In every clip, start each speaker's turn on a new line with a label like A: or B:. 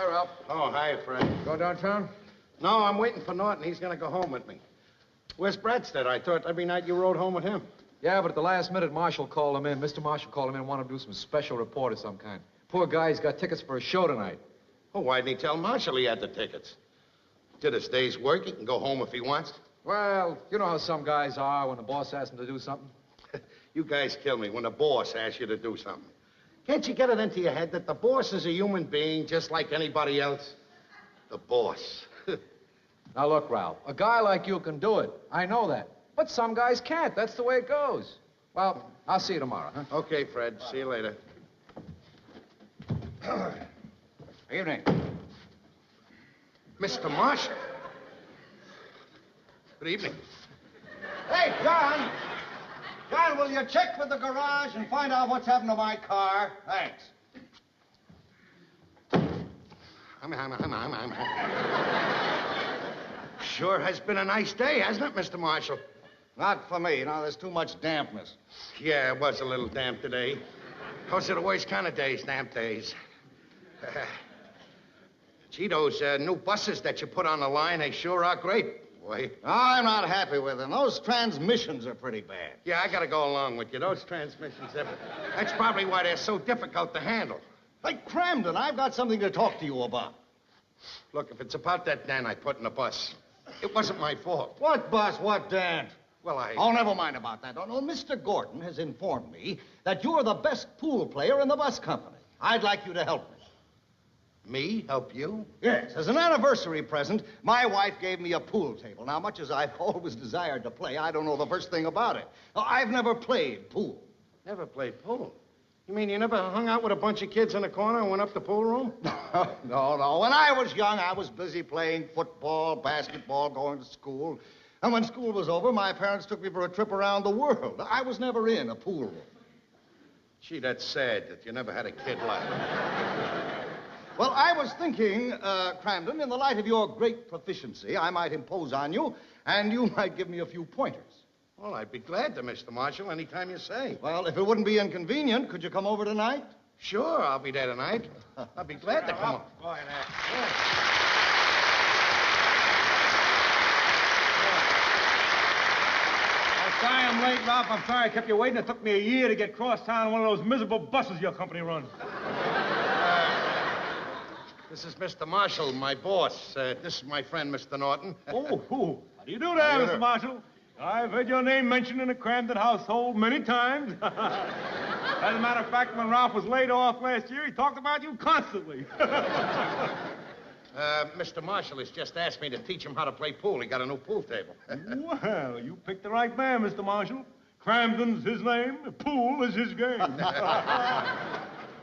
A: Hi, Ralph.
B: Oh, hi, Fred.
A: Go downtown?
B: No, I'm waiting for Norton. He's going to go home with me. Where's Bradstead? I thought every night you rode home with him.
A: Yeah, but at the last minute, Marshall called him in. Mr. Marshall called him in and wanted to do some special report of some kind. Poor guy's got tickets for a show tonight.
B: Oh, why didn't he tell Marshall he had the tickets? Did his day's work. He can go home if he wants.
A: Well, you know how some guys are when the boss asks them to do something.
B: You guys kill me when the boss asks you to do something. Can't you get it into your head that the boss is a human being just like anybody else? The boss.
A: Now, look, Ralph, a guy like you can do it. I know that. But some guys can't. That's the way it goes. Well, I'll see you tomorrow, huh?
B: Okay, Fred. See you later.
A: Evening.
B: Mr. Marshall. Good evening.
C: Hey, John! John, will you check with the garage and find out what's happened to my car? Thanks.
B: Sure has been a nice day, hasn't it, Mr. Marshall?
C: Not for me. You know, there's too much dampness.
B: Yeah, it was a little damp today. Those are the worst kind of days, damp days. Gee, those new buses that you put on the line, they sure are great, boy.
C: I'm not happy with them. Those transmissions are pretty bad.
B: Yeah, I gotta go along with you. Those transmissions, that's probably why they're so difficult to handle.
C: Hey, Cramden, I've got something to talk to you about.
B: Look, if it's about that Dan I put in the bus, it wasn't my fault.
C: What bus? What Dan?
B: Well,
C: Oh, never mind about that. No, Mr. Gordon has informed me that you're the best pool player in the bus company. I'd like you to help me.
B: Me? Help you?
C: Yes. As an anniversary present, my wife gave me a pool table. Now, much as I've always desired to play, I don't know the first thing about it. I've never played pool.
B: Never played pool? You mean you never hung out with a bunch of kids in the corner and went up the pool room?
C: No. When I was young, I was busy playing football, basketball, going to school. And when school was over, my parents took me for a trip around the world. I was never in a pool room.
B: Gee, that's sad that you never had a kid like that.
C: Well, I was thinking, Cramden, in the light of your great proficiency, I might impose on you, and you might give me a few pointers.
B: Well, I'd be glad to, Mr. Marshall, anytime you say.
C: Well, if it wouldn't be inconvenient, could you come over tonight?
B: Sure, I'll be there tonight. I'll be glad to come.
A: Boy,
D: I'm sorry I'm late, Ralph. I'm sorry I kept you waiting. It took me a year to get cross town on one of those miserable buses your company runs.
B: This is Mr. Marshall, my boss. This is my friend, Mr. Norton.
D: Oh, how do you do there, Mr. Marshall? I've heard your name mentioned in the Cramden household many times. As a matter of fact, when Ralph was laid off last year, he talked about you constantly.
B: Mr. Marshall has just asked me to teach him how to play pool. He got a new pool table.
D: Well, you picked the right man, Mr. Marshall. Cramden's his name. Pool is his game.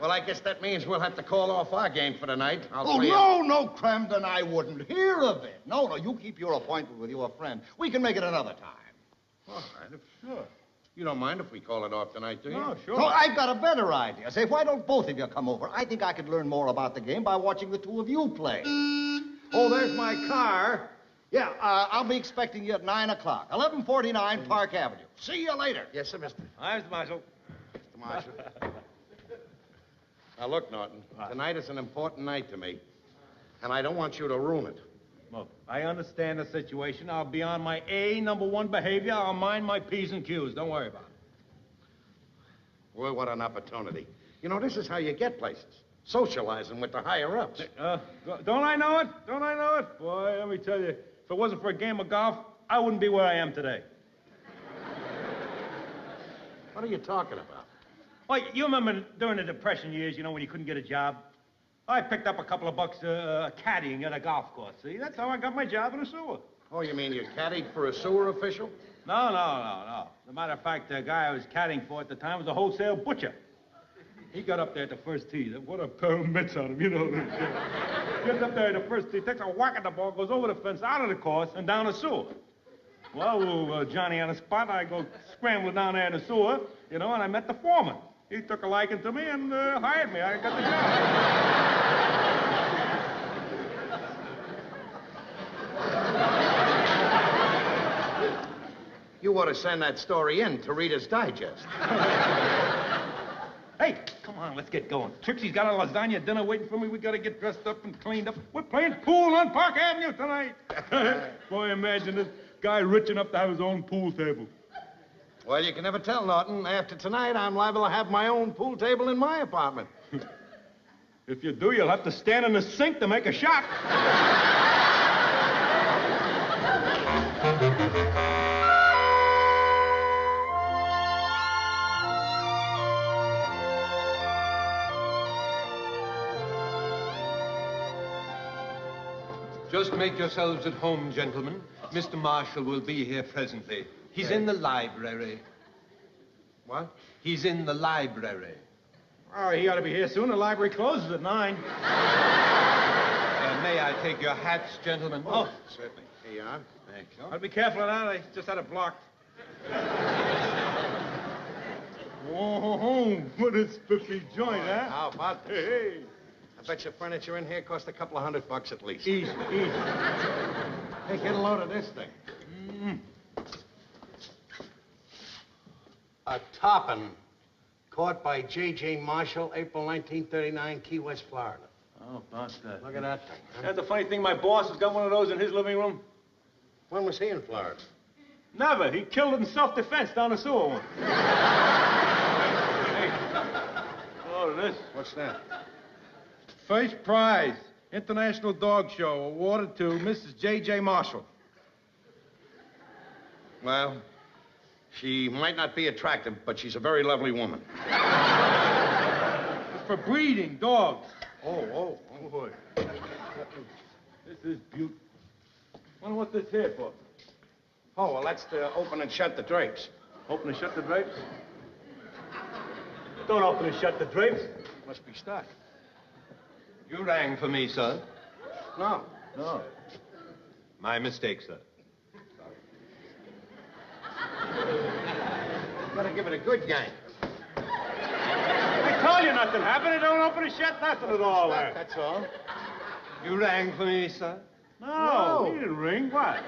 B: Well, I guess that means we'll have to call off our game for tonight.
C: No, Cramden, I wouldn't hear of it. No, you keep your appointment with your friend. We can make it another time.
B: All right, sure. You don't mind if we call it off tonight, do you?
D: No, sure.
C: So I've got a better idea. Say, why don't both of you come over? I think I could learn more about the game by watching the two of you play. Oh, there's my car. Yeah, I'll be expecting you at 9 o'clock. 1149 Park Avenue. See you later.
B: Yes, sir, Mr.
D: Hi, Mr. Marshall.
B: Mr. Marshall. Now, look, Norton, tonight is an important night to me, and I don't want you to ruin it.
D: Look, I understand the situation. I'll be on my #1 behavior. I'll mind my P's and Q's. Don't worry about it.
B: Well, what an opportunity. You know, this is how you get places. Socializing with the higher-ups.
D: Don't I know it? Don't I know it? Boy, let me tell you, if it wasn't for a game of golf, I wouldn't be where I am today.
B: What are you talking about?
D: Well, you remember during the Depression years, you know, when you couldn't get a job? I picked up a couple of bucks caddying at a golf course, see? That's how I got my job in the sewer.
B: Oh, you mean you caddied for a sewer official?
D: No. As a matter of fact, the guy I was caddying for at the time was a wholesale butcher. He got up there at the first tee. What a pair of mitts on him, you know. Gets up there at the first tee, takes a whack at the ball, goes over the fence, out of the course, and down the sewer. Well, Johnny on the spot, I go scrambling down there in the sewer, you know, and I met the foreman. He took a liking to me and hired me. I got the
B: job. You ought to send that story in to Reader's Digest.
D: Hey, come on, let's get going. Trixie's got a lasagna dinner waiting for me. We gotta get dressed up and cleaned up. We're playing pool on Park Avenue tonight. Boy, imagine this guy rich enough to have his own pool table.
B: Well, you can never tell, Norton. After tonight, I'm liable to have my own pool table in my apartment.
D: If you do, you'll have to stand in the sink to make a shot.
E: Just make yourselves at home, gentlemen. Mr. Marshall will be here presently. He's in the library.
B: What?
E: He's in the library.
D: Oh, he ought to be here soon. The library closes at 9.
E: May I take your hats, gentlemen?
B: Oh, certainly. Here you are.
E: Thank you.
D: I'll be careful of that. I just had it blocked. Oh, what a spiffy joint, huh?
B: How about this?
D: Hey,
B: I bet your furniture in here cost a couple of $100 at least.
D: easy, easy.
B: Hey, get a load of this thing. A toppin' caught by J.J. Marshall, April 1939, Key West, Florida.
D: Oh, about that.
B: Look at that thing. Huh?
D: That's the funny thing. My boss has got one of those in his living room.
B: When was he in Florida?
D: Never. He killed it in self-defense down the sewer one. Hey. Oh, this.
B: What's that?
D: First prize, International Dog Show, awarded to Mrs. J.J. Marshall.
B: Well, she might not be attractive, but she's a very lovely woman.
D: It's for breeding dogs.
B: Oh,
D: Boy. This is beautiful. Wonder what this here for.
B: Oh, well, that's to open and shut the drapes.
D: Open and shut the drapes? Don't open and shut the drapes.
B: Must be stuck.
E: You rang for me, sir.
B: No.
D: No.
E: My mistake, sir.
B: Gotta give it a good yank.
D: I told you nothing happened. It don't open and shut nothing at all there.
B: That's all.
E: You rang for me, sir?
D: No, he didn't ring. What?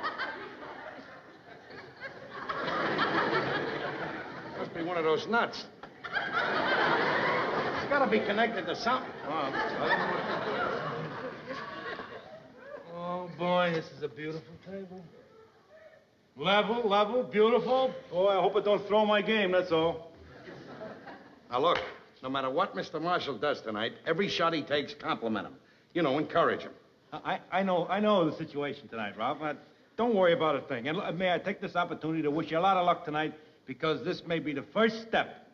B: Must be one of those nuts. It's gotta be connected to something.
D: Oh, boy, this is a beautiful table. Level, beautiful. Boy, I hope it don't throw my game, that's all.
B: Now, look, no matter what Mr. Marshall does tonight, every shot he takes, compliment him. You know, encourage him.
D: I know the situation tonight, Ralph. Don't worry about a thing. And may I take this opportunity to wish you a lot of luck tonight, because this may be the first step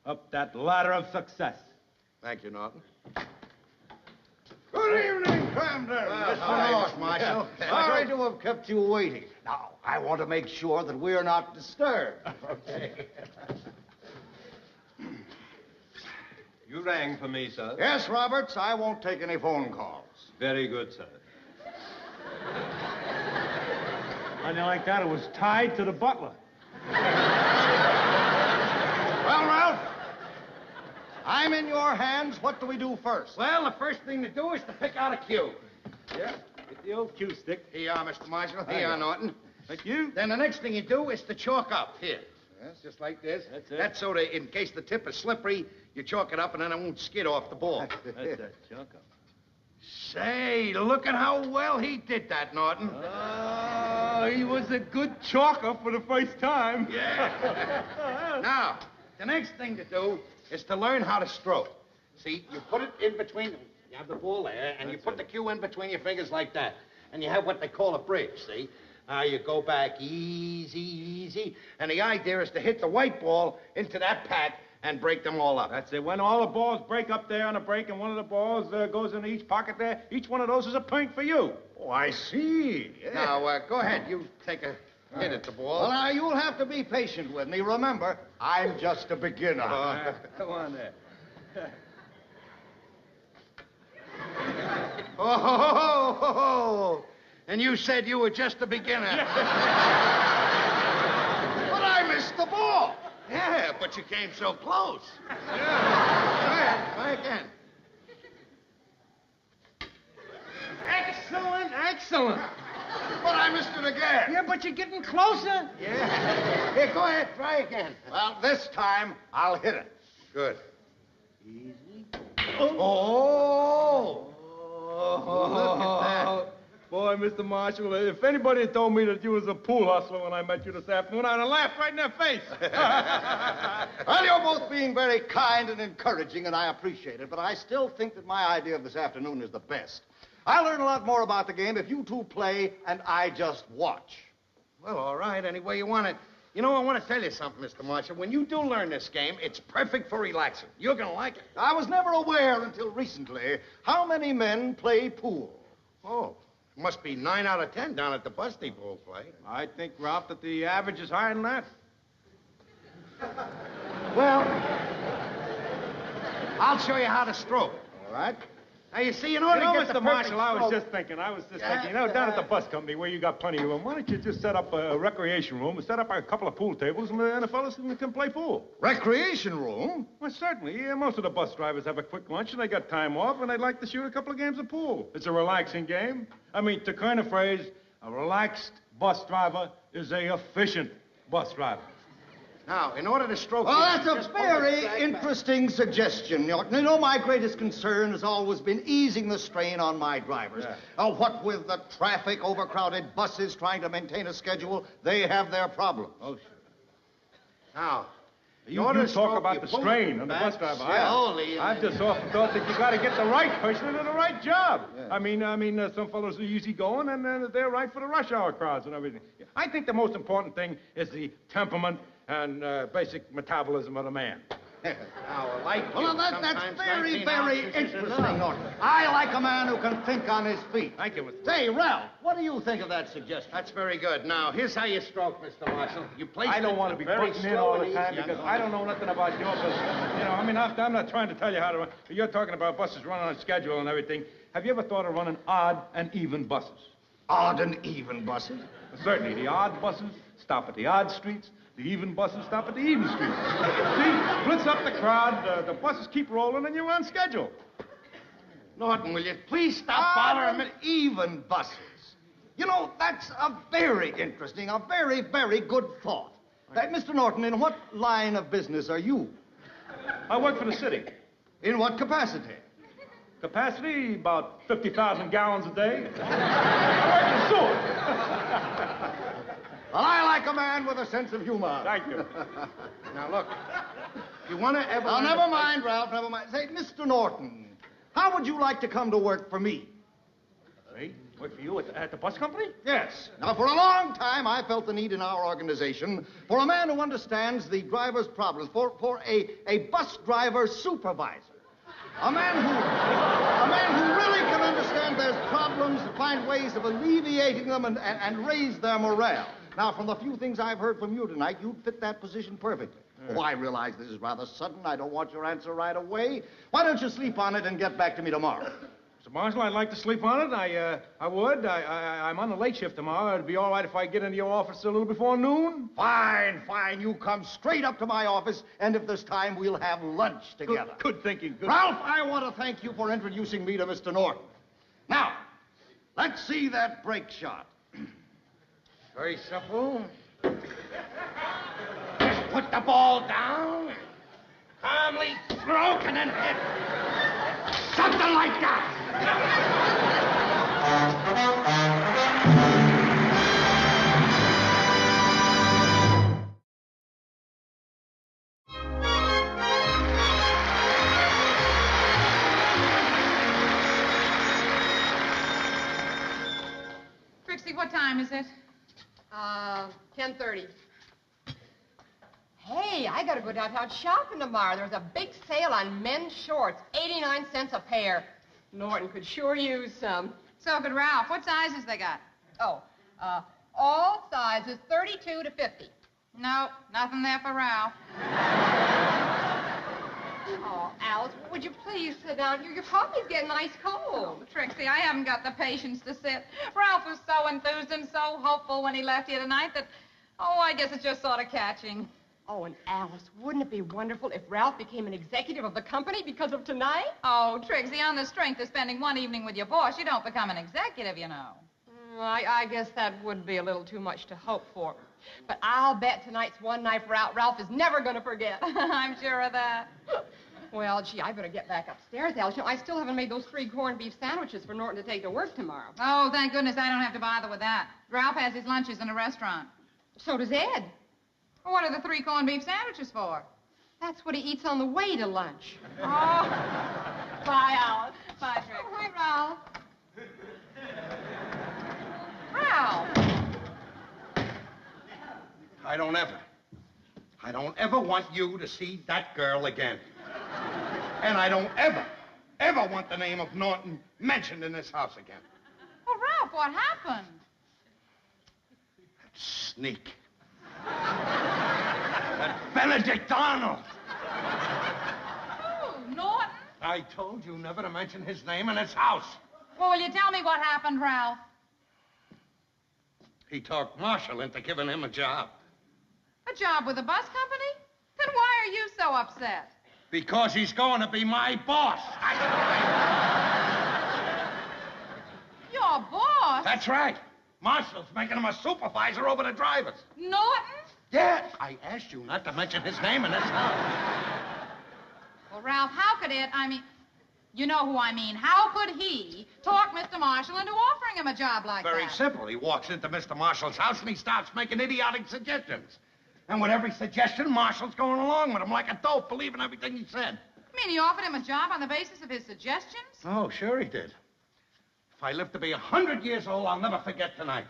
D: up that ladder of success.
B: Thank you, Norton.
C: Good evening, Camden.
B: Hello, Mr. Marshall.
C: Sorry to have kept you waiting. Now, I want to make sure that we're not disturbed.
B: Okay.
E: You rang for me, sir?
C: Yes, Roberts, I won't take any phone calls.
E: Very good, sir.
D: How do you like that? It was tied to the butler.
C: Well, Ralph, I'm in your hands. What do we do first?
B: Well, the first thing to do is to pick out a cue.
D: Yeah, get the old cue stick.
B: Here you are, Mr. Marshall. Here you are, Norton.
D: Thank you.
B: Then the next thing you do is to chalk up. Here. Yes, just like this.
D: That's it.
B: That's so that in case the tip is slippery, you chalk it up and then it won't skid off the ball.
D: That's that chalk up.
B: Say, look at how well he did that, Norton.
D: Oh, he was a good chalker for the first time.
B: Yeah. Now, the next thing to do is to learn how to stroke. See, you put it in between, you have the ball there, and you put the cue in between your fingers like that. And you have what they call a bridge, see? Now you go back easy, easy. And the idea is to hit the white ball into that pack and break them all up.
D: That's it. When all the balls break up there on a break and one of the balls goes into each pocket there, each one of those is a point for you.
C: Oh, I see. Yeah.
B: Now, go ahead. You take a hit at the ball.
C: Well, now, you'll have to be patient with me. Remember, I'm just a beginner.
D: Come on there.
B: Oh, and you said you were just a beginner.
C: But I missed the ball.
B: Yeah, but you came so close.
C: Yeah.
B: Go ahead. Try again.
D: Excellent, excellent.
C: But I missed it again.
D: Yeah, but you're getting closer.
B: Yeah. Here, go ahead. Try again.
C: Well, this time, I'll hit it.
B: Good.
C: Easy. Oh! Look at that.
D: Boy, Mr. Marshall, if anybody had told me that you was a pool hustler when I met you this afternoon, I'd have laughed right in their face.
C: Well, you're both being very kind and encouraging, and I appreciate it, but I still think that my idea of this afternoon is the best. I'll learn a lot more about the game if you two play and I just watch.
B: Well, all right, any way you want it. You know, I want to tell you something, Mr. Marshall. When you do learn this game, it's perfect for relaxing. You're going to like it.
C: I was never aware until recently how many men play pool.
B: Oh, must be 9 out of 10 down at the bus depot play.
D: I think, Ralph, that the average is higher than that.
B: Well, I'll show you how to stroke.
C: All right?
B: Now, you see, in order to get the
D: Mr. Marshall, I was
B: stroke-
D: just thinking, down at the bus company where you got plenty of room, why don't you just set up a recreation room and set up a couple of pool tables and the fellas can play pool?
C: Recreation room?
D: Well, certainly. Yeah, most of the bus drivers have a quick lunch and they got time off and they'd like to shoot a couple of games of pool. It's a relaxing game. I mean, to coin a phrase, a relaxed bus driver is a efficient bus driver.
B: Now, in order to stroke...
C: Well,
B: you,
C: that's a
B: just pull the
C: very
B: sag back.
C: interesting suggestion, Norton. You know, my greatest concern has always been easing the strain on my drivers.
D: Yeah.
C: What with the traffic, overcrowded buses trying to maintain a schedule, they have their problems.
D: Oh, sure.
B: Now,
D: You
B: order to
D: talk
B: stroke,
D: about
B: you
D: the
B: pull
D: strain
B: it
D: on the
B: back
D: bus driver.
B: slowly.
D: I've just often thought that you got to get the right person into the right job. Yeah. I mean, some fellows are easygoing and they're right for the rush hour crowds and everything. I think the most important thing is the temperament and basic metabolism of the man.
B: Now, like you,
C: Well, that's
B: sometimes
C: very,
B: 19
C: very
B: ounces is
C: interesting,
B: enough.
C: Norton. I like a man who can think on his feet.
D: Thank you, Mr.
C: Say, Ralph, what do you think of that suggestion?
B: That's very good. Now, here's how you stroke, Mr. Marshall. You place
D: I don't
B: it
D: want to be
B: very
D: putting in
B: slow
D: all the
B: and
D: time
B: easy.
D: because I don't know nothing about your business. You know, I mean, I'm not trying to tell you how to run. You're talking about buses running on schedule and everything. Have you ever thought of running odd and even buses?
C: Odd and even buses?
D: Certainly, the odd buses stop at the odd streets. The even buses stop at the even streets. See, splits up the crowd, the buses keep rolling, and you're on schedule.
B: Norton, will you please stop
C: Odd
B: bothering
C: and
B: me?
C: even buses. You know, that's a very interesting, a very, very good thought. Mr. Norton, in what line of business are you?
D: I work for the city.
C: In what capacity?
D: Capacity, about 50,000 gallons a day. I work in sewer.
C: Well, I like a man with a sense of humor.
D: Thank you.
B: Now, look, you want to ever...
C: Now,
B: learn
C: never
B: to-
C: mind, Ralph, never mind. Say, Mr. Norton, how would you like to come to work for me?
D: Me? Work for you at the bus company?
C: Yes. Now, for a long time, I felt the need in our organization for a man who understands the driver's problems, for a bus driver supervisor. A man who really can understand their problems, find ways of alleviating them, and raise their morale. Now, from the few things I've heard from you tonight, you'd fit that position perfectly. Oh, I realize this is rather sudden. I don't want your answer right away. Why don't you sleep on it and get back to me tomorrow?
D: Mr. Marshall, I'd like to sleep on it. I would. I'm on the late shift tomorrow. It'd be all right if I get into your office a little before noon.
C: Fine, fine. You come straight up to my office, and if there's time, we'll have lunch together.
D: Good thinking. Good.
C: Ralph, I want to thank you for introducing me to Mr. Norton. Now, let's see that break shot.
B: Very simple. Just put the ball down, calmly stroke, and then hit. Something like that.
F: Trixie, what time is it?
G: 10:30. Hey, I gotta go downtown shopping tomorrow. There's a big sale on men's shorts, 89 cents a pair. Norton could sure use some.
F: So could Ralph. What sizes they got?
G: Oh, all sizes 32 to 50.
F: No, nothing there for Ralph.
G: Oh, Alice, would you please sit down? Your coffee's getting ice cold.
F: Trixie, I haven't got the patience to sit. Ralph was so enthused and so hopeful when he left here tonight that, I guess it's just sort of catching.
G: Oh, and Alice, wouldn't it be wonderful if Ralph became an executive of the company because of tonight?
F: Oh, Trixie, on the strength of spending one evening with your boss, you don't become an executive, you know.
G: I guess that would be a little too much to hope for. But I'll bet tonight's one night Ralph is never going to forget.
F: I'm sure of that.
G: Well, gee, I better get back upstairs, Alice. You know, I still haven't made those 3 corned beef sandwiches for Norton to take to work tomorrow.
F: Oh, thank goodness I don't have to bother with that. Ralph has his lunches in a restaurant.
G: So does Ed.
F: Well, what are the 3 corned beef sandwiches for?
G: That's what he eats on the way to lunch.
F: Oh. Bye, Alice. Bye, Trick.
G: Oh, hi, Ralph.
F: Ralph.
B: I don't ever want you to see that girl again. And I don't ever want the name of Norton mentioned in this house again.
F: Well, Ralph, what happened?
B: That sneak. That Benedict Arnold.
F: Oh, Norton?
B: I told you never to mention his name in this house.
F: Well, will you tell me what happened, Ralph?
B: He talked Marshall into giving him a job.
F: A job with a bus company? Then why are you so upset?
B: Because he's going to be my boss.
F: Your boss?
B: That's right. Marshall's making him a supervisor over the drivers.
F: Norton?
B: Yeah, I asked you not to mention his name in this house.
F: Well, Ralph, how could you know who I mean, how could he talk Mr. Marshall into offering him a job like
B: Very
F: that?
B: simple. He walks into Mr. Marshall's house and he starts making idiotic suggestions. And with every suggestion, Marshall's going along with him like a dope, believing everything he said.
F: You mean he offered him a job on the basis of his suggestions?
B: Oh, sure he did. If I live to be 100 years old, I'll never forget tonight.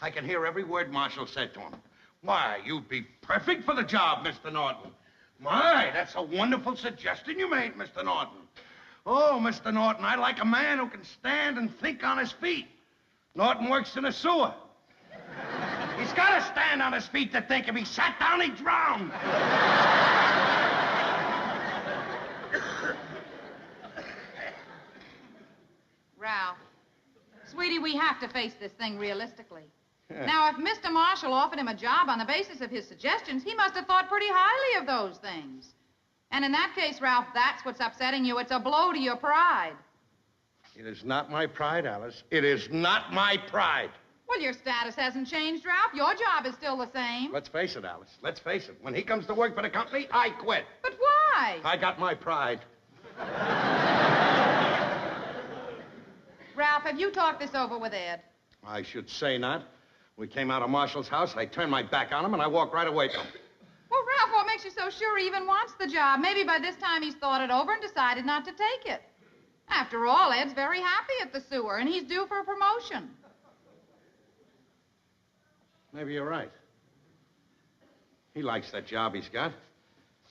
B: I can hear every word Marshall said to him. Why, you'd be perfect for the job, Mr. Norton. My, that's a wonderful suggestion you made, Mr. Norton. Oh, Mr. Norton, I like a man who can stand and think on his feet. Norton works in a sewer. He's got to stand on his feet to think. If he sat down, he'd drown.
F: Ralph, sweetie, we have to face this thing realistically. Now, if Mr. Marshall offered him a job on the basis of his suggestions, he must have thought pretty highly of those things. And in that case, Ralph, that's what's upsetting you. It's a blow to your pride.
B: It is not my pride, Alice. It is not my pride.
F: Well, your status hasn't changed, Ralph. Your job is still the same.
B: Let's face it, Alice. Let's face it. When he comes to work for the company, I quit.
F: But why?
B: I got my pride.
F: Ralph, have you talked this over with Ed?
B: I should say not. We came out of Marshall's house, I turned my back on him, and I walked right away from him.
F: Well, Ralph, what makes you so sure he even wants the job? Maybe by this time he's thought it over and decided not to take it. After all, Ed's very happy at the sewer, and he's due for a promotion.
B: Maybe you're right. He likes that job he's got.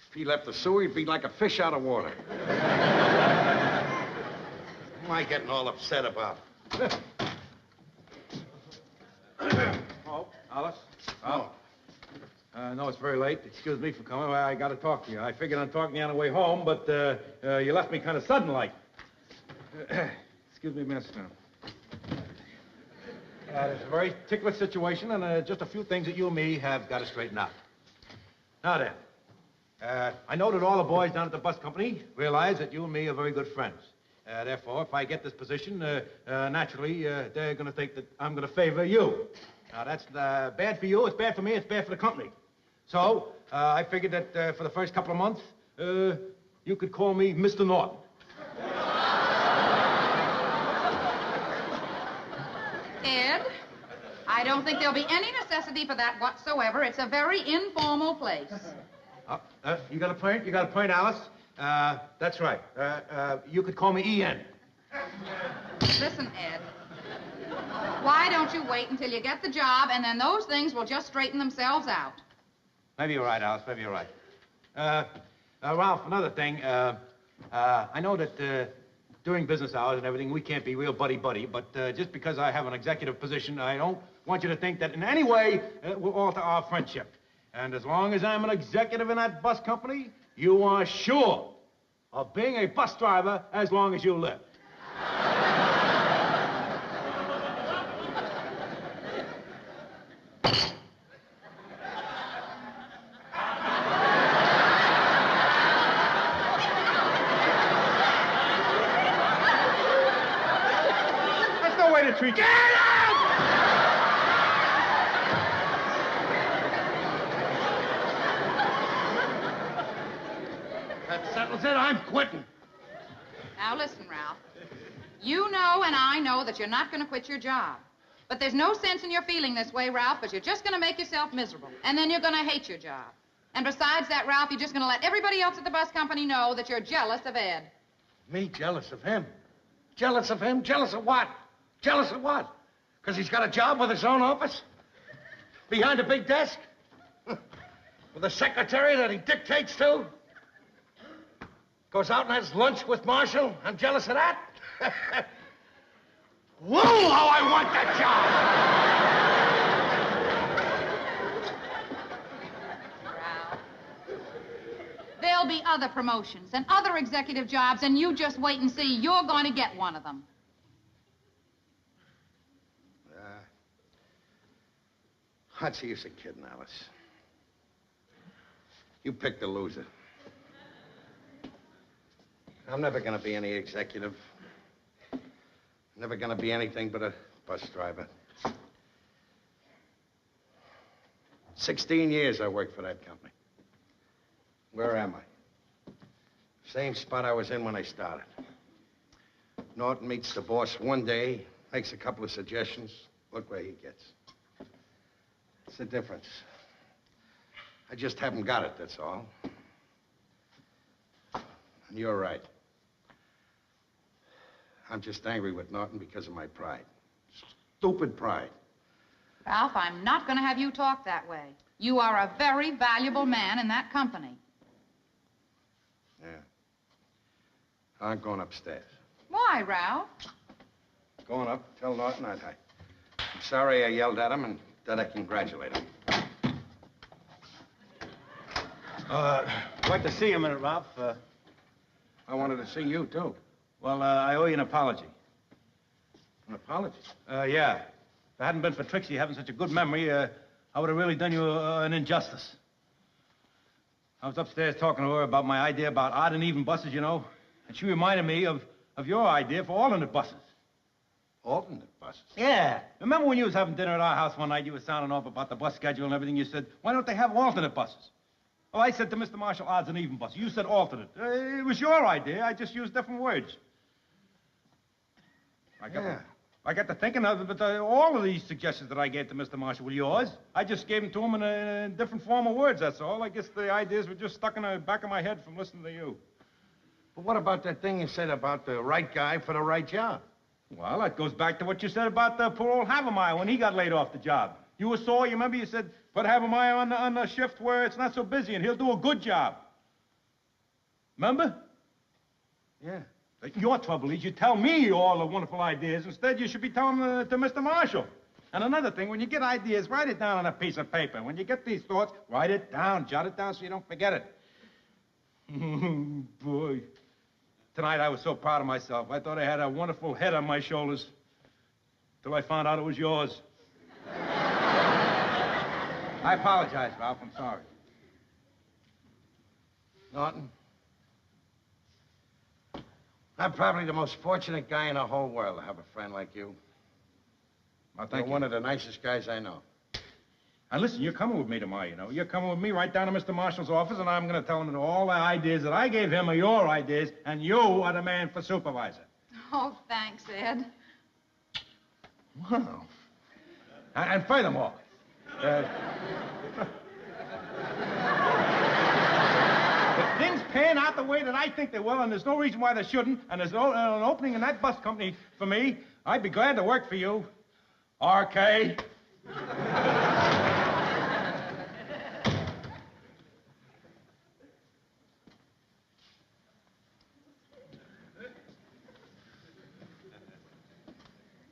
B: If he left the sewer, he'd be like a fish out of water. What am I getting all upset about?
D: Oh, Alice?
B: Oh.
D: I know it's very late. Excuse me for coming. Well, I got to talk to you. I figured on talking to you on the way home, but you left me kind of sudden-like. Excuse me, mister. It's a very ticklish situation, and just a few things that you and me have got to straighten out. Now then, I know that all the boys down at the bus company realize that you and me are very good friends. Therefore, if I get this position, naturally, they're going to think that I'm going to favor you. Now, that's bad for you, it's bad for me, it's bad for the company. So, I figured that for the first couple of months, you could call me Mr. Norton.
F: Ed, I don't think there'll be any necessity for that whatsoever. It's a very informal place.
D: You got a point? You got a point, Alice? That's right. You could call me Ian.
F: Listen, Ed. Why don't you wait until you get the job, and then those things will just straighten themselves out.
D: Maybe you're right, Alice. Maybe you're right. Ralph, another thing. I know that during business hours and everything, we can't be real buddy-buddy, but just because I have an executive position, I don't want you to think that in any way it will alter our friendship. And as long as I'm an executive in that bus company, you are sure of being a bus driver as long as you live. That's no way to treat you.
B: That settles it. I'm
F: Now, listen, Ralph. You know and I know that you're not going to quit your job. But there's no sense in your feeling this way, Ralph, because you're just going to make yourself miserable. And then you're going to hate your job. And besides that, Ralph, you're just going to let everybody else at the bus company know that you're jealous of Ed.
B: Me jealous of him? Jealous of him? Jealous of what? Jealous of what? Because he's got a job with his own office? Behind a big desk? With a secretary that he dictates to? Goes out and has lunch with Marshall? I'm jealous of that? Whoa, how I want that job!
F: Ralph. There'll be other promotions and other executive jobs, and you just wait and see. You're going to get one of them.
B: What's the use of kidding, Alice? You picked the loser. I'm never going to be any executive. Never going to be anything but a bus driver. 16 years I worked for that company. Where am I? Same spot I was in when I started. Norton meets the boss one day, makes a couple of suggestions. Look where he gets. What's the difference? I just haven't got it, that's all. And you're right. I'm just angry with Norton because of my pride. Stupid pride.
F: Ralph, I'm not going to have you talk that way. You are a very valuable man in that company.
B: Yeah. I'm going upstairs.
F: Why, Ralph?
B: Going up, tell Norton I'm sorry I yelled at him and that I congratulate him.
D: I'd like to see you a minute, Ralph.
B: I wanted to see you, too.
D: Well, I owe you an apology.
B: An apology?
D: Yeah. If it hadn't been for Trixie having such a good memory, I would have really done you an injustice. I was upstairs talking to her about my idea about odd and even buses, you know, and she reminded me of your idea for alternate buses.
B: Alternate buses?
D: Yeah. Remember when you was having dinner at our house one night, you were sounding off about the bus schedule and everything, you said, why don't they have alternate buses? Well, I said to Mr. Marshall, odds and even buses. You said alternate. It was your idea. I just used different words. I got to thinking of it, but all of these suggestions that I gave to Mr. Marshall were yours. I just gave them to him in a different form of words, that's all. I guess the ideas were just stuck in the back of my head from listening to you.
B: But what about that thing you said about the right guy for the right job?
D: Well, that goes back to what you said about poor old Havermeyer when he got laid off the job. You were sore, you remember? You said, put Havermeyer on the shift where it's not so busy and he'll do a good job. Remember?
B: Yeah.
D: Your trouble is you tell me all the wonderful ideas. Instead, you should be telling them to Mr. Marshall. And another thing, when you get ideas, write it down on a piece of paper. When you get these thoughts, write it down, jot it down so you don't forget it. Boy. Tonight, I was so proud of myself. I thought I had a wonderful head on my shoulders. Till I found out it was yours. I apologize, Ralph. I'm sorry.
B: Norton, I'm probably the most fortunate guy in the whole world to have a friend like you.
D: Well, thank you.
B: You're one of the nicest guys I know.
D: And listen, you're coming with me tomorrow, you know. You're coming with me right down to Mr. Marshall's office, and I'm going to tell him that all the ideas that I gave him are your ideas, and you are the man for supervisor.
F: Oh, thanks, Ed.
D: Wow. And furthermore, if things pan out the way that I think they will, and there's no reason why they shouldn't, and there's an opening in that bus company for me, I'd be glad to work for you. RK.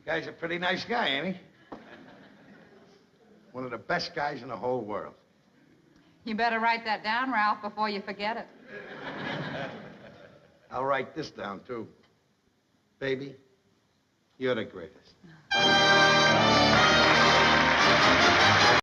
B: Guy's a pretty nice guy, ain't he? One of the best guys in the whole world.
F: You better write that down, Ralph, before you forget it.
B: I'll write this down, too. Baby, you're the greatest.